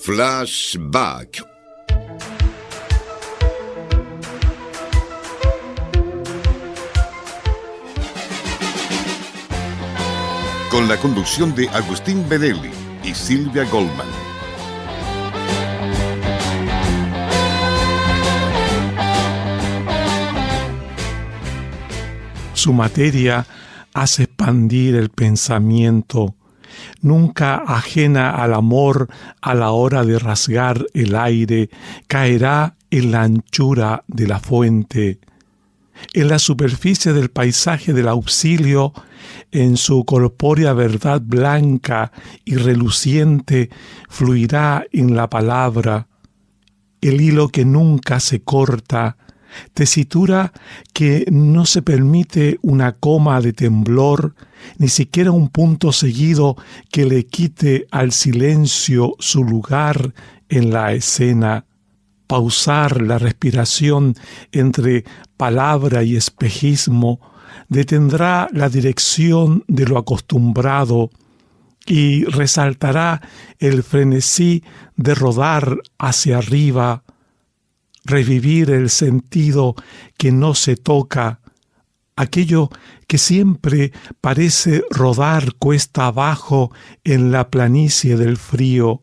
Flashback. Con la conducción de Agustín Benelli y Silvia Goldman. Su materia hace expandir el pensamiento, nunca ajena al amor a la hora de rasgar el aire, caerá en la anchura de la fuente. En la superficie del paisaje del auxilio, en su corpórea verdad blanca y reluciente, fluirá en la palabra, el hilo que nunca se corta, tesitura que no se permite una coma de temblor, ni siquiera un punto seguido que le quite al silencio su lugar en la escena. Pausar la respiración entre palabra y espejismo detendrá la dirección de lo acostumbrado y resaltará el frenesí de rodar hacia arriba, revivir el sentido que no se toca, aquello que siempre parece rodar cuesta abajo en la planicie del frío.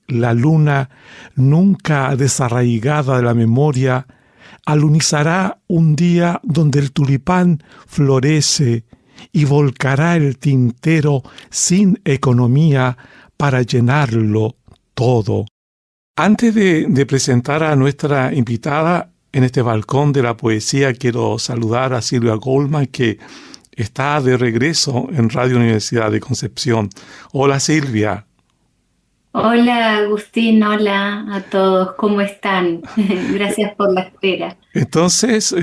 La luna, nunca desarraigada de la memoria, alunizará un día donde el tulipán florece y volcará el tintero sin economía para llenarlo todo. Antes de presentar a nuestra invitada en este balcón de la poesía, quiero saludar a Silvia Goldman, que está de regreso en Radio Universidad de Concepción. Hola, Silvia. Hola Agustín, hola a todos, ¿cómo están? Gracias por la espera. Entonces,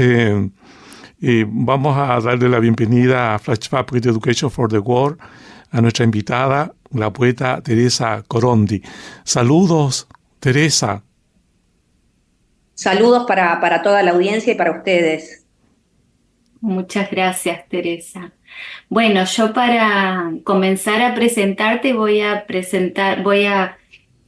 vamos a darle la bienvenida a Flashback with Education for the World a nuestra invitada, la poeta Teresa Corondi. Saludos, Teresa. Saludos para toda la audiencia y para ustedes. Muchas gracias, Teresa. Bueno, yo para comenzar a presentarte voy a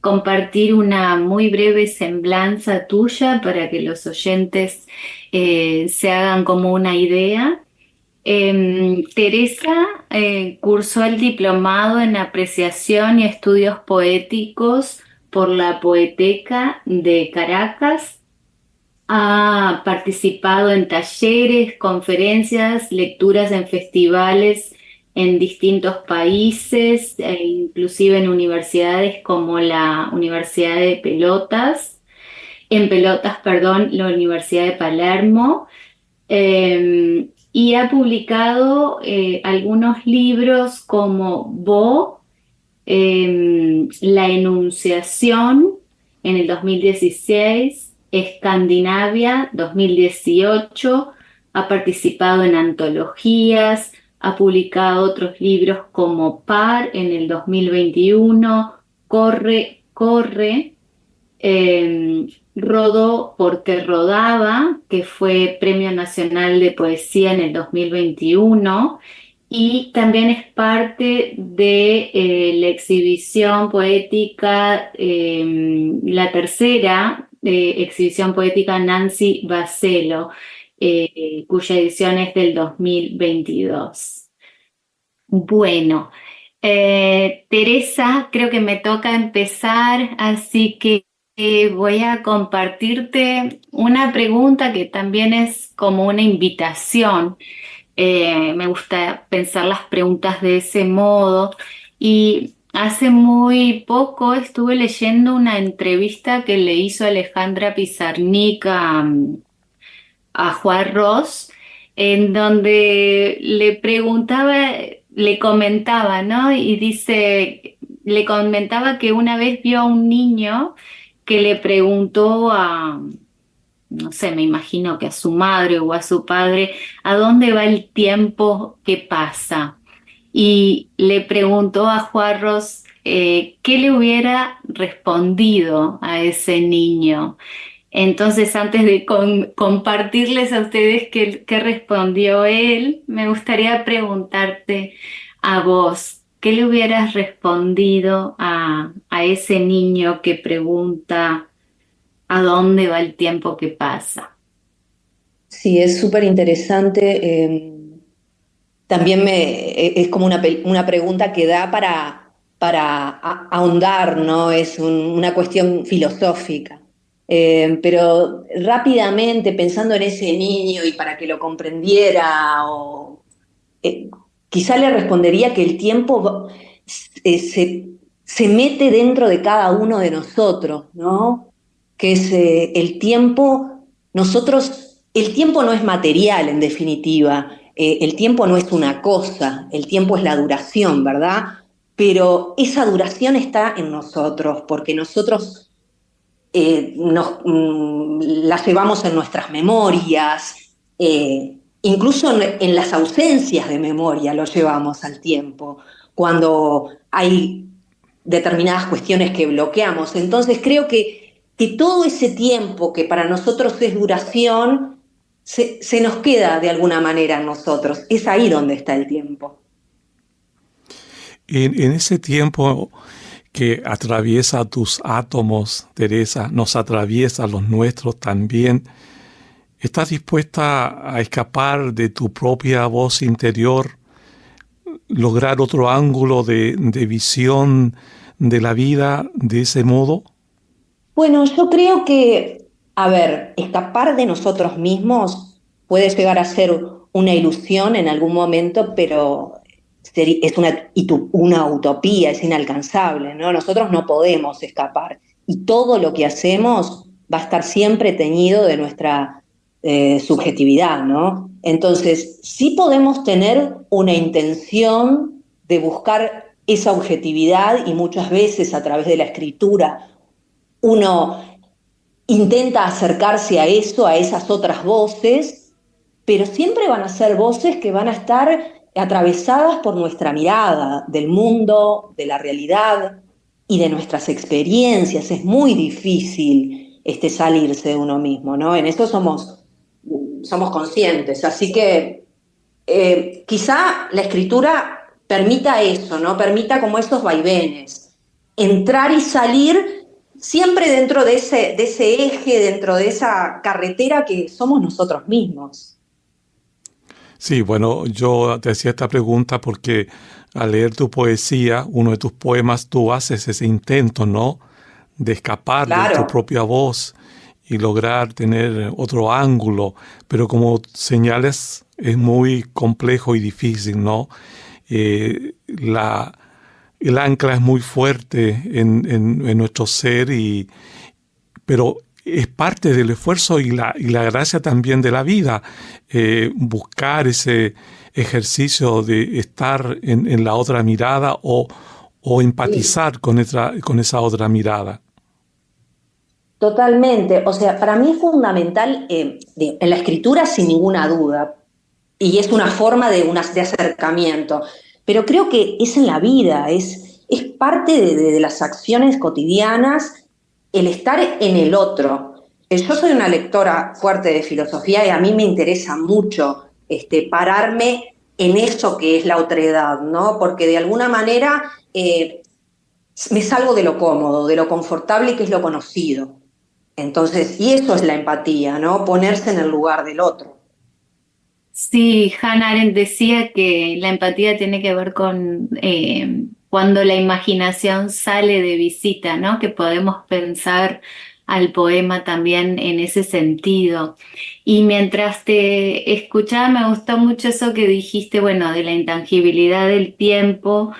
compartir una muy breve semblanza tuya para que los oyentes se hagan como una idea. Teresa cursó el diplomado en apreciación y estudios poéticos por la Poeteca de Caracas. Ha participado en talleres, conferencias, lecturas en festivales en distintos países, inclusive en universidades como la Universidad de Pelotas, la Universidad de Palermo, y ha publicado algunos libros como Bo, La Enunciación en el 2016, Escandinavia 2018, ha participado en antologías, ha publicado otros libros como Par en el 2021, Corre, Rodó porque rodaba, que fue Premio Nacional de Poesía en el 2021, y también es parte de la exhibición poética, la tercera exhibición poética Nancy Bacelo, cuya edición es del 2022. Bueno, Teresa, creo que me toca empezar, así que voy a compartirte una pregunta que también es como una invitación. Me gusta pensar las preguntas de ese modo, y hace muy poco estuve leyendo una entrevista que le hizo Alejandra Pizarnik a Juan Ros, en donde le comentaba, ¿no? Y le comentaba que una vez vio a un niño que le preguntó no sé, me imagino que a su madre o a su padre, ¿a dónde va el tiempo que pasa? Y le preguntó a Juan Ros qué le hubiera respondido a ese niño. Entonces, antes de compartirles a ustedes qué respondió él, me gustaría preguntarte a vos, ¿qué le hubieras respondido a ese niño que pregunta a dónde va el tiempo que pasa? Sí, es súper interesante. También es como una pregunta que da para ahondar, ¿no? Es una cuestión filosófica. Pero rápidamente, pensando en ese niño y para que lo comprendiera, eh, quizá le respondería que el tiempo se mete dentro de cada uno de nosotros, ¿no? Que es el tiempo, el tiempo no es material en definitiva, el tiempo no es una cosa, el tiempo es la duración, ¿verdad? Pero esa duración está en nosotros, porque nosotros la llevamos en nuestras memorias, incluso en las ausencias de memoria lo llevamos al tiempo, cuando hay determinadas cuestiones que bloqueamos. Entonces creo que todo ese tiempo que para nosotros es duración, se nos queda de alguna manera en nosotros. Es ahí donde está el tiempo. En ese tiempo que atraviesa tus átomos, Teresa, nos atraviesa los nuestros también, ¿estás dispuesta a escapar de tu propia voz interior, lograr otro ángulo de visión de la vida de ese modo? Bueno, yo creo que, a ver, escapar de nosotros mismos puede llegar a ser una ilusión en algún momento, pero es una utopía, es inalcanzable, ¿no? Nosotros no podemos escapar y todo lo que hacemos va a estar siempre teñido de nuestra subjetividad, ¿no? Entonces, sí podemos tener una intención de buscar esa objetividad y muchas veces a través de la escritura uno intenta acercarse a eso, a esas otras voces, pero siempre van a ser voces que van a estar atravesadas por nuestra mirada del mundo, de la realidad y de nuestras experiencias. Es muy difícil salirse de uno mismo, ¿no? En eso somos conscientes. Así que quizá la escritura permita eso, ¿no? Permita como esos vaivenes, entrar y salir siempre dentro de ese eje, dentro de esa carretera que somos nosotros mismos. Sí, bueno, yo te hacía esta pregunta porque al leer tu poesía, uno de tus poemas, tú haces ese intento, ¿no? De escapar de tu Claro. propia voz y lograr tener otro ángulo, pero como señales es muy complejo y difícil, ¿no? Eh, la, el ancla es muy fuerte en nuestro ser, pero es parte del esfuerzo y la gracia también de la vida, buscar ese ejercicio de estar en la otra mirada o Sí. empatizar con esa otra mirada. Totalmente. O sea, para mí es fundamental en la escritura sin ninguna duda, y es una forma de acercamiento, pero creo que es en la vida, es parte de las acciones cotidianas el estar en el otro. Yo soy una lectora fuerte de filosofía y a mí me interesa mucho pararme en eso que es la otredad, ¿no? Porque de alguna manera me salgo de lo cómodo, de lo confortable que es lo conocido. Entonces, y eso es la empatía, ¿no? Ponerse en el lugar del otro. Sí, Hannah Arendt decía que la empatía tiene que ver con cuando la imaginación sale de visita, ¿no? Que podemos pensar al poema también en ese sentido. Y mientras te escuchaba, me gustó mucho eso que dijiste, bueno, de la intangibilidad del tiempo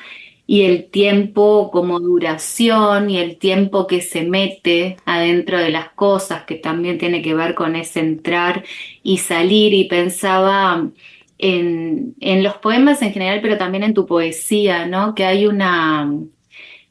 y el tiempo como duración y el tiempo que se mete adentro de las cosas, que también tiene que ver con ese entrar y salir. Y pensaba en los poemas en general, pero también en tu poesía, ¿no? Que hay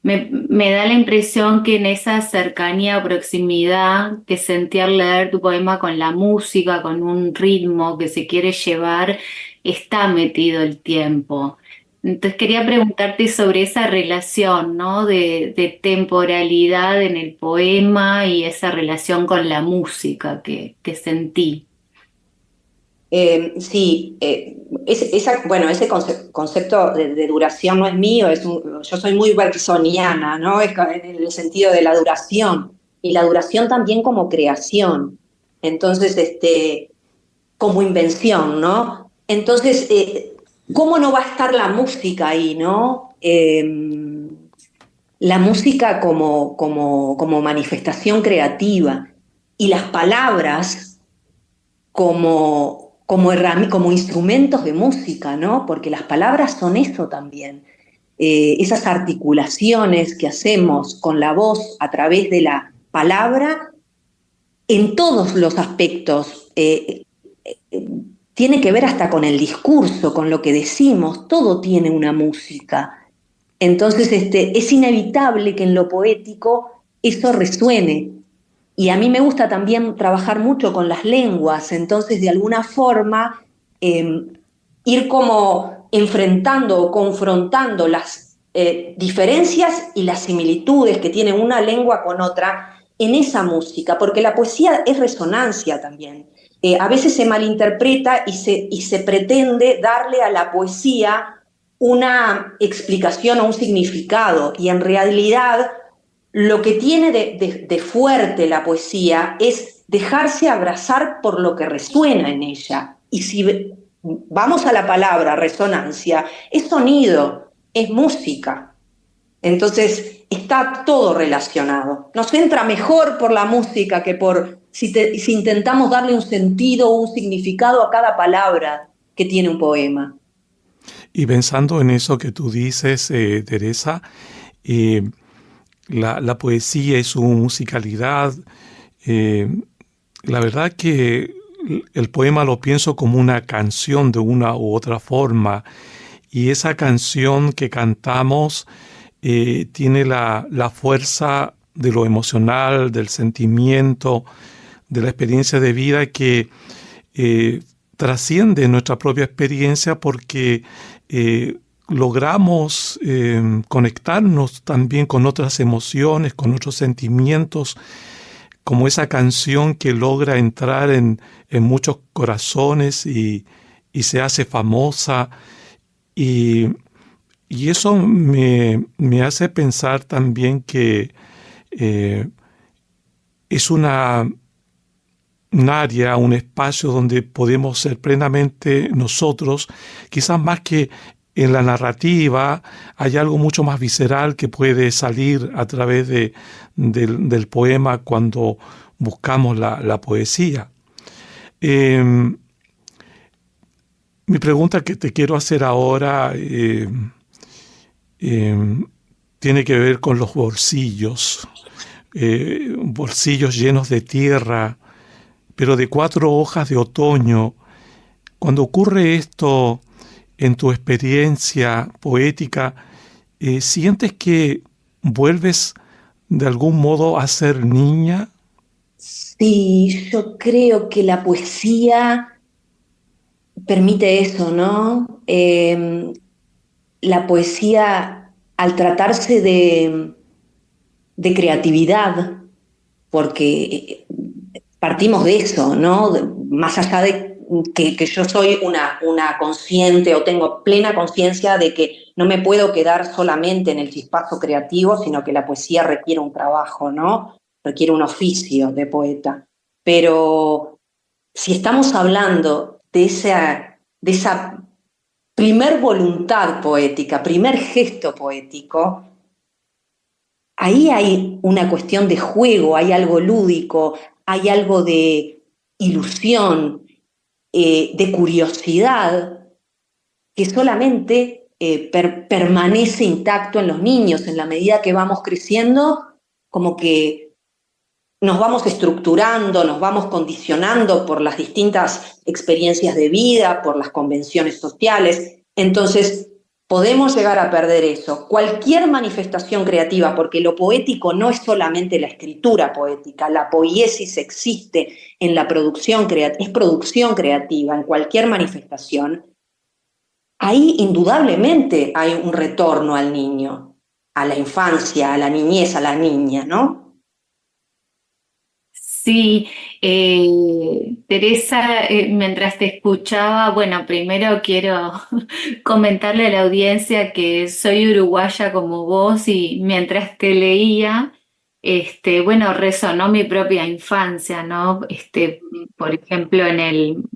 me da la impresión que en esa cercanía o proximidad que sentí al leer tu poema con la música, con un ritmo que se quiere llevar, está metido el tiempo. Entonces quería preguntarte sobre esa relación, ¿no? De temporalidad en el poema y esa relación con la música que sentí. Sí, bueno, ese concepto de duración no es mío, yo soy muy bergsoniana, ¿no? En el sentido de la duración, y la duración también como creación, entonces, como invención, ¿no? Entonces, ¿cómo no va a estar la música ahí, ¿no? La música como manifestación creativa y las palabras como instrumentos de música, ¿no? Porque las palabras son eso también. Esas articulaciones que hacemos con la voz a través de la palabra en todos los aspectos. Tiene que ver hasta con el discurso, con lo que decimos, todo tiene una música. Entonces, es inevitable que en lo poético eso resuene. Y a mí me gusta también trabajar mucho con las lenguas, entonces de alguna forma ir como enfrentando o confrontando las diferencias y las similitudes que tiene una lengua con otra en esa música, porque la poesía es resonancia también. A veces se malinterpreta y se pretende darle a la poesía una explicación o un significado, y en realidad lo que tiene de fuerte la poesía es dejarse abrazar por lo que resuena en ella. Y si vamos a la palabra resonancia, es sonido, es música. Entonces está todo relacionado. Nos entra mejor por la música que si intentamos darle un sentido o un significado a cada palabra que tiene un poema. Y pensando en eso que tú dices, Teresa, eh, la poesía y su musicalidad, eh, la verdad que el poema lo pienso como una canción de una u otra forma, y esa canción que cantamos tiene la fuerza de lo emocional, del sentimiento, de la experiencia de vida que trasciende nuestra propia experiencia, porque logramos conectarnos también con otras emociones, con otros sentimientos, como esa canción que logra entrar en muchos corazones y se hace famosa. Y eso me hace pensar también que es un área, un espacio donde podemos ser plenamente nosotros, quizás más que en la narrativa. Hay algo mucho más visceral que puede salir a través del poema cuando buscamos la poesía. Mi pregunta que te quiero hacer ahora tiene que ver con los bolsillos, bolsillos llenos de tierra, pero de 4 hojas de otoño. Cuando ocurre esto en tu experiencia poética, ¿sientes que vuelves de algún modo a ser niña? Sí, yo creo que la poesía permite eso, ¿no? La poesía, al tratarse de creatividad, porque partimos de eso, ¿no? Más allá de que yo soy una consciente o tengo plena conciencia de que no me puedo quedar solamente en el chispazo creativo, sino que la poesía requiere un trabajo, ¿no? Requiere un oficio de poeta. Pero si estamos hablando de esa primer voluntad poética, primer gesto poético, ahí hay una cuestión de juego, hay algo lúdico, hay algo de ilusión, de curiosidad, que solamente permanece intacto en los niños. En la medida que vamos creciendo, como que nos vamos estructurando, nos vamos condicionando por las distintas experiencias de vida, por las convenciones sociales. Entonces, podemos llegar a perder eso. Cualquier manifestación creativa, porque lo poético no es solamente la escritura poética, la poiesis existe en la producción creativa, es producción creativa en cualquier manifestación. Ahí indudablemente hay un retorno al niño, a la infancia, a la niñez, a la niña, ¿no? Sí, Teresa, mientras te escuchaba, bueno, primero quiero comentarle a la audiencia que soy uruguaya como vos y mientras te leía, bueno, resonó mi propia infancia, ¿no? Por ejemplo, en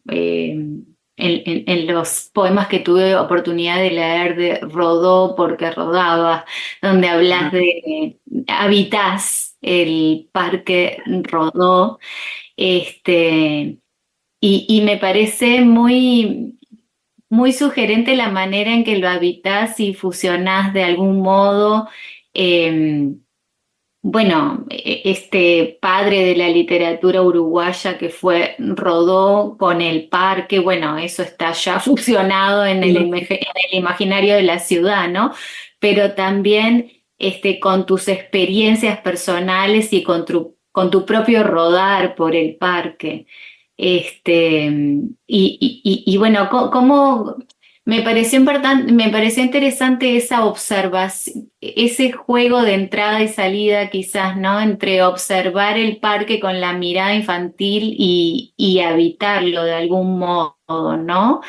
los poemas que tuve oportunidad de leer de Rodó porque rodaba, donde hablas de habitás el Parque Rodó, y me parece muy sugerente la manera en que lo habitás y fusionás de algún modo. Bueno, este padre de la literatura uruguaya que fue Rodó con el parque, bueno, eso está ya fusionado en el imaginario de la ciudad, ¿no? Pero también con tus experiencias personales y con tu propio rodar por el parque. Y bueno, ¿cómo me pareció interesante esa observación, ese juego de entrada y salida quizás, ¿no? Entre observar el parque con la mirada infantil y habitarlo de algún modo, ¿no?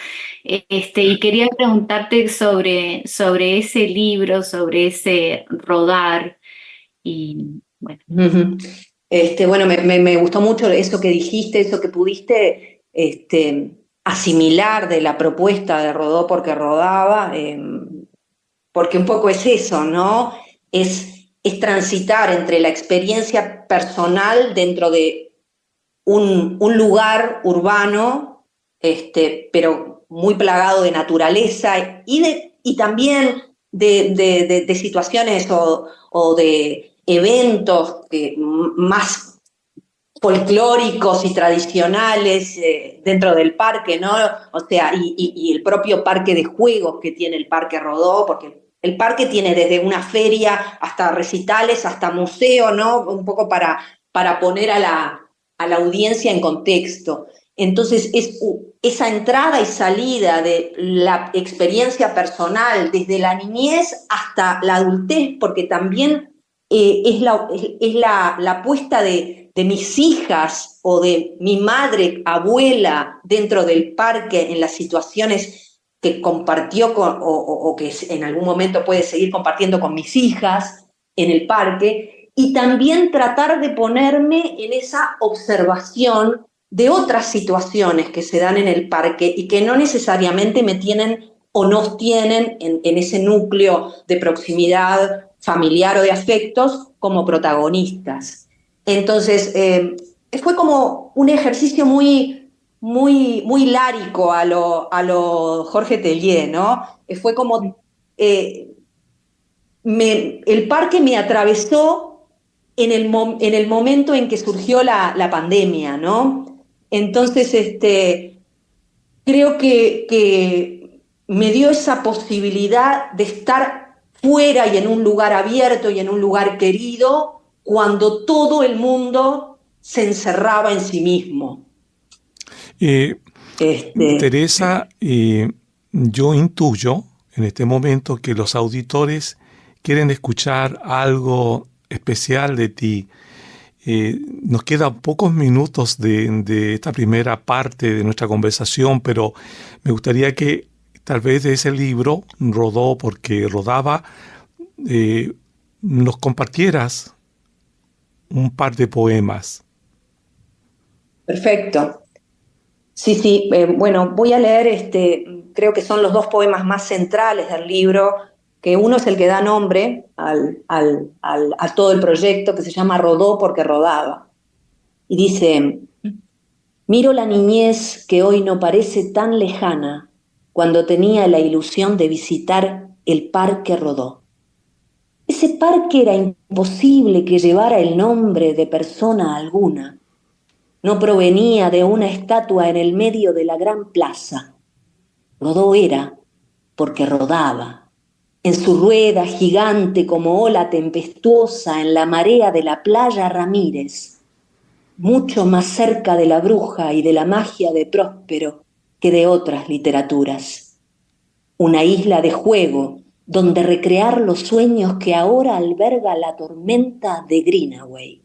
Y quería preguntarte sobre ese libro, sobre ese rodar y bueno. Ujú. Bueno, me gustó mucho eso que dijiste, eso que pudiste asimilar de la propuesta de Rodó porque rodaba, porque un poco es eso, ¿no? Es transitar entre la experiencia personal dentro de un lugar urbano, pero muy plagado de naturaleza y también de situaciones o de eventos más folclóricos y tradicionales dentro del parque, ¿no? O sea, y el propio parque de juegos que tiene el Parque Rodó, porque el parque tiene desde una feria hasta recitales, hasta museo, ¿no? Un poco para poner a la audiencia en contexto. Entonces, esa entrada y salida de la experiencia personal desde la niñez hasta la adultez, porque también es la puesta de mis hijas o de mi madre, abuela, dentro del parque, en las situaciones que compartió o que en algún momento puede seguir compartiendo con mis hijas en el parque, y también tratar de ponerme en esa observación de otras situaciones que se dan en el parque y que no necesariamente me tienen o nos tienen en ese núcleo de proximidad familiar o de afectos como protagonistas. Entonces, fue como un ejercicio muy lárico a lo Jorge Tellier, ¿no? Fue como el parque me atravesó en el momento en que surgió la pandemia, ¿no? Entonces, creo que me dio esa posibilidad de estar fuera y en un lugar abierto y en un lugar querido cuando todo el mundo se encerraba en sí mismo. Eh, Teresa, yo intuyo en este momento que los auditores quieren escuchar algo especial de ti. Nos quedan pocos minutos de esta primera parte de nuestra conversación, pero me gustaría que tal vez de ese libro, Rodó porque rodaba, nos compartieras un par de poemas. Perfecto. Sí, bueno, voy a leer, creo que son los dos poemas más centrales del libro, que uno es el que da nombre a todo el proyecto, que se llama Rodó porque rodaba. Y dice: miro la niñez que hoy no parece tan lejana, cuando tenía la ilusión de visitar el Parque Rodó. Ese parque era imposible que llevara el nombre de persona alguna. No provenía de una estatua en el medio de la gran plaza. Rodó era porque rodaba, en su rueda gigante como ola tempestuosa en la marea de la playa Ramírez, mucho más cerca de la bruja y de la magia de Próspero que de otras literaturas. Una isla de juego donde recrear los sueños que ahora alberga la tormenta de Greenaway.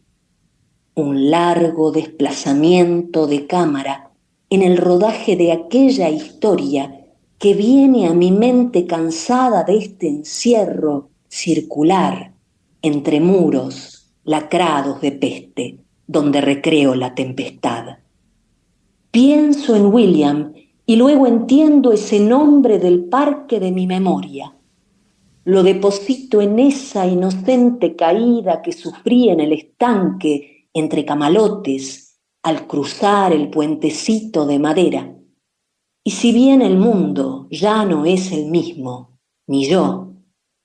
un largo desplazamiento de cámara en el rodaje de aquella historia que viene a mi mente cansada de este encierro circular entre muros lacrados de peste, donde recreo la tempestad. Pienso en William y luego entiendo ese nombre del parque de mi memoria. Lo deposito en esa inocente caída que sufrí en el estanque entre camalotes al cruzar el puentecito de madera. Y si bien el mundo ya no es el mismo, ni yo,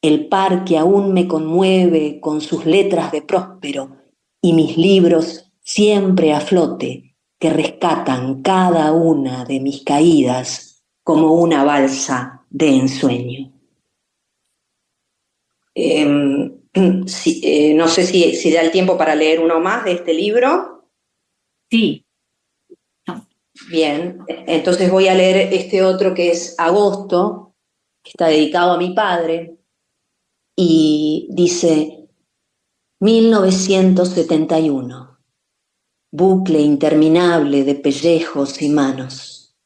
el parque aún me conmueve con sus letras de próspero y mis libros siempre a flote que rescatan cada una de mis caídas como una balsa de ensueño. No sé si da el tiempo para leer uno más de este libro. Sí. Bien, entonces voy a leer este otro que es Agosto, que está dedicado a mi padre, y dice 1971, bucle interminable de pellejos y manos.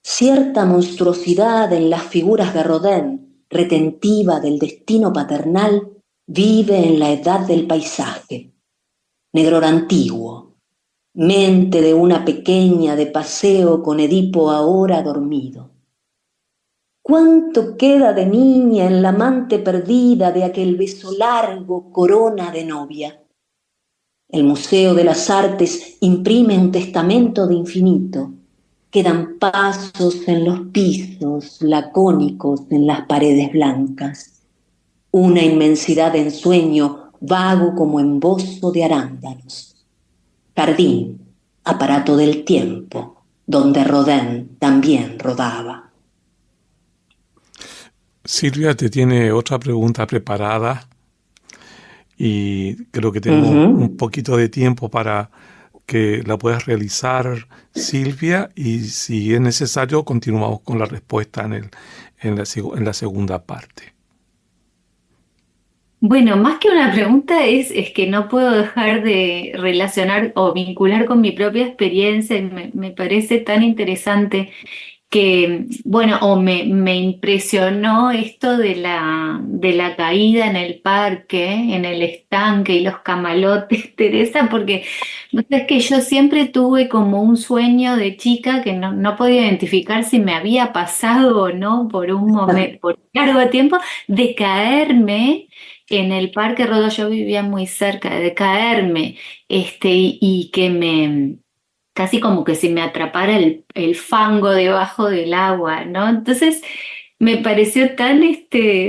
Cierta monstruosidad en las figuras de Rodin, retentiva del destino paternal, vive en la edad del paisaje. Negror antiguo, mente de una pequeña de paseo con Edipo ahora dormido. ¿Cuánto queda de niña en la amante perdida de aquel beso largo, corona de novia? El Museo de las Artes imprime un testamento de infinito. Quedan pasos en los pisos, lacónicos en las paredes blancas. Una inmensidad de ensueño, vago como embozo de arándanos. Jardín, aparato del tiempo, donde Rodin también rodaba. Silvia te tiene otra pregunta preparada y creo que tenemos un poquito de tiempo para que la puedas realizar, Silvia, y si es necesario continuamos con la respuesta en la segunda parte. Bueno, más que una pregunta es que no puedo dejar de relacionar o vincular con mi propia experiencia y me parece tan interesante que, bueno, me impresionó esto de la caída en el parque, en el estanque y los camalotes, Teresa, porque es que yo siempre tuve como un sueño de chica que no podía identificar si me había pasado o no por un momento, por un largo tiempo, de caerme en el Parque Rodó. Yo vivía muy cerca, de caerme, y que casi como que se me atrapara el fango debajo del agua, ¿no? Entonces me pareció tan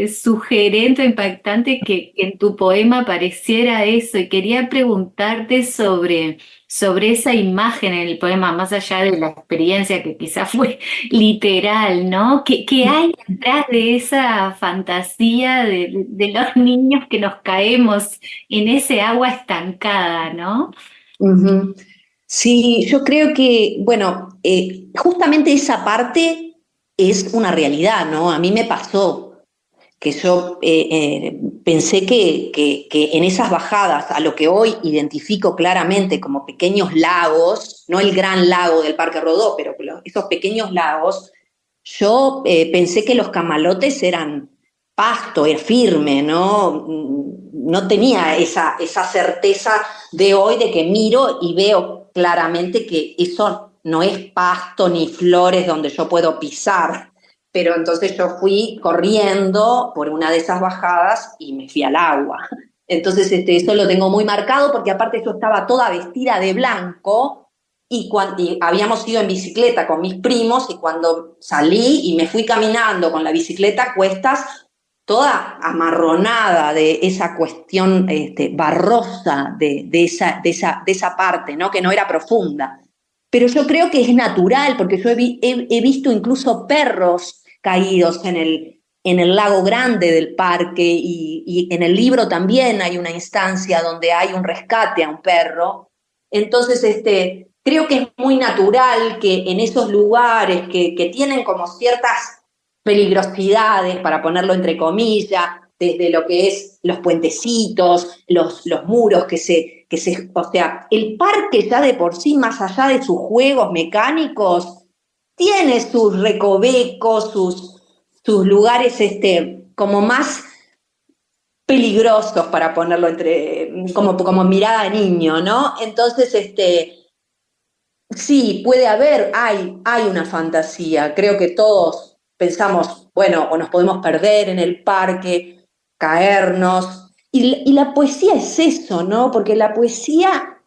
sugerente, impactante que en tu poema apareciera eso, y quería preguntarte sobre esa imagen en el poema, más allá de la experiencia que quizás fue literal, ¿no? ¿Qué hay detrás de esa fantasía de los niños que nos caemos en ese agua estancada, ¿no? Uh-huh. Sí, yo creo que, bueno, justamente esa parte es una realidad, ¿no? A mí me pasó que yo pensé que en esas bajadas, a lo que hoy identifico claramente como pequeños lagos, no el gran lago del Parque Rodó, pero esos pequeños lagos, yo pensé que los camalotes eran pasto, era firme, ¿no? No tenía esa certeza de hoy de que miro y veo claramente que eso no es pasto ni flores donde yo puedo pisar. Pero entonces yo fui corriendo por una de esas bajadas y me fui al agua. Entonces eso lo tengo muy marcado porque aparte yo estaba toda vestida de blanco y habíamos ido en bicicleta con mis primos y cuando salí y me fui caminando con la bicicleta a cuestas, toda amarronada de esa cuestión barrosa de esa parte, ¿no? Que no era profunda. Pero yo creo que es natural, porque yo he visto incluso perros caídos en el lago grande del parque y en el libro también hay una instancia donde hay un rescate a un perro. Entonces, creo que es muy natural que en esos lugares que tienen como ciertas peligrosidades, para ponerlo entre comillas, desde lo que es los puentecitos, los muros que se o sea, el parque ya de por sí, más allá de sus juegos mecánicos, tiene sus recovecos, sus lugares como más peligrosos, para ponerlo como mirada de niño, ¿no? Entonces, sí, hay una fantasía. Creo que todos pensamos, bueno, o nos podemos perder en el parque, caernos. Y la poesía es eso, ¿no? Porque la poesía,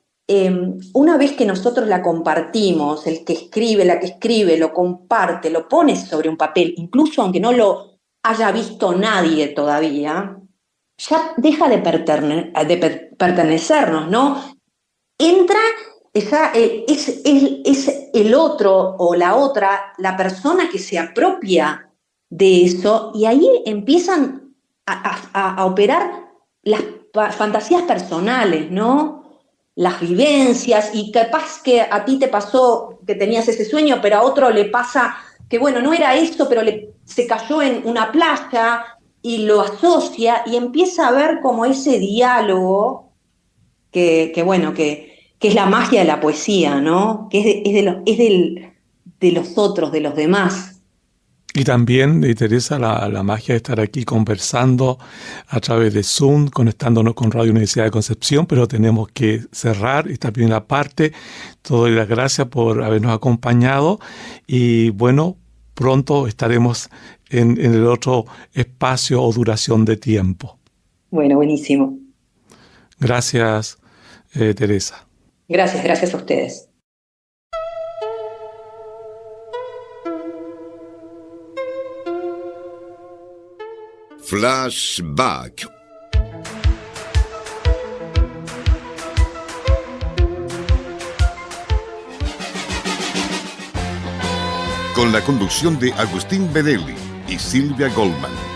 una vez que nosotros la compartimos, el que escribe, la que escribe, lo comparte, lo pone sobre un papel, incluso aunque no lo haya visto nadie todavía, ya deja de pertenecernos, ¿no? Entra, es el otro o la otra, la persona que se apropia de eso, y ahí empiezan a operar las fantasías personales, ¿no? Las vivencias, y capaz que a ti te pasó que tenías ese sueño, pero a otro le pasa que, bueno, no era eso, pero se cayó en una playa y lo asocia, y empieza a ver como ese diálogo que es la magia de la poesía, ¿no? Que de los otros, de los demás. Y también, Teresa, la magia de estar aquí conversando a través de Zoom, conectándonos con Radio Universidad de Concepción, pero tenemos que cerrar esta primera parte. Te doy las gracias por habernos acompañado y bueno, pronto estaremos en el otro espacio o duración de tiempo. Bueno, buenísimo. Gracias, Teresa. Gracias a ustedes. Flashback. Con la conducción de Agustín Bedelli y Silvia Goldman.